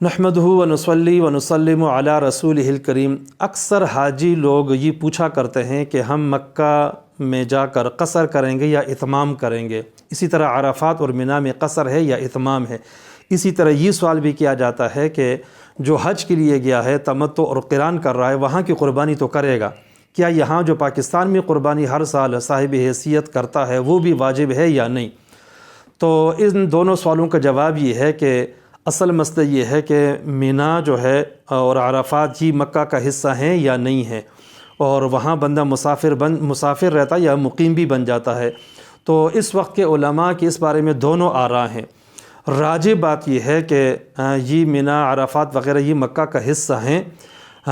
نحمدہ و نصلی و نسلم علی رسولہ الکریم۔ اکثر حاجی لوگ یہ پوچھا کرتے ہیں کہ ہم مکہ میں جا کر قصر کریں گے یا اتمام کریں گے، اسی طرح عرفات اور منی میں قصر ہے یا اتمام ہے۔ اسی طرح یہ سوال بھی کیا جاتا ہے کہ جو حج کے لیے گیا ہے، تمتع اور قران کر رہا ہے، وہاں کی قربانی تو کرے گا، کیا یہاں جو پاکستان میں قربانی ہر سال صاحب حیثیت کرتا ہے وہ بھی واجب ہے یا نہیں؟ تو ان دونوں سوالوں کا جواب یہ ہے کہ اصل مسئلہ یہ ہے کہ منی جو ہے اور عرفات یہ مکہ کا حصہ ہیں یا نہیں ہیں، اور وہاں بندہ مسافر رہتا ہے یا مقیم بھی بن جاتا ہے۔ تو اس وقت کے علماء کی اس بارے میں دونوں آراء ہیں۔ راجح بات یہ ہے کہ یہ منی عرفات وغیرہ یہ مکہ کا حصہ ہیں،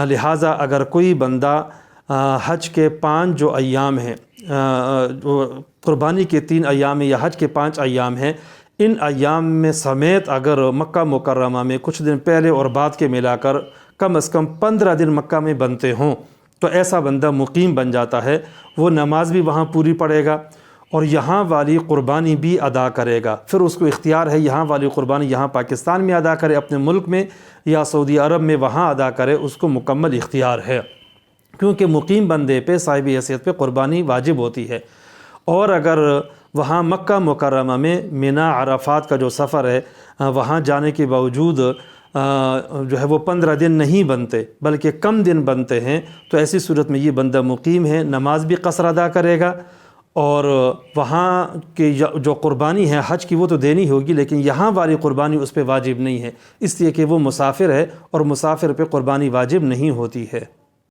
لہٰذا اگر کوئی بندہ حج کے 5 جو ایام ہیں، قربانی کے 3 ایام یا حج کے 5 ایام ہیں، ان ایام میں سمیت اگر مکہ مکرمہ میں کچھ دن پہلے اور بعد کے ملا کر کم از کم 15 دن مکہ میں بنتے ہوں تو ایسا بندہ مقیم بن جاتا ہے۔ وہ نماز بھی وہاں پوری پڑھے گا اور یہاں والی قربانی بھی ادا کرے گا۔ پھر اس کو اختیار ہے یہاں والی قربانی یہاں پاکستان میں ادا کرے اپنے ملک میں، یا سعودی عرب میں وہاں ادا کرے، اس کو مکمل اختیار ہے، کیونکہ مقیم بندے پہ صاحب حیثیت پہ قربانی واجب ہوتی ہے۔ اور اگر وہاں مکہ مکرمہ میں منی عرفات کا جو سفر ہے، وہاں جانے کے باوجود جو ہے وہ 15 دن نہیں بنتے بلکہ کم دن بنتے ہیں، تو ایسی صورت میں یہ بندہ مقیم ہے، نماز بھی قصر ادا کرے گا، اور وہاں کی جو قربانی ہے حج کی وہ تو دینی ہوگی، لیکن یہاں والی قربانی اس پہ واجب نہیں ہے، اس لیے کہ وہ مسافر ہے اور مسافر پہ قربانی واجب نہیں ہوتی ہے۔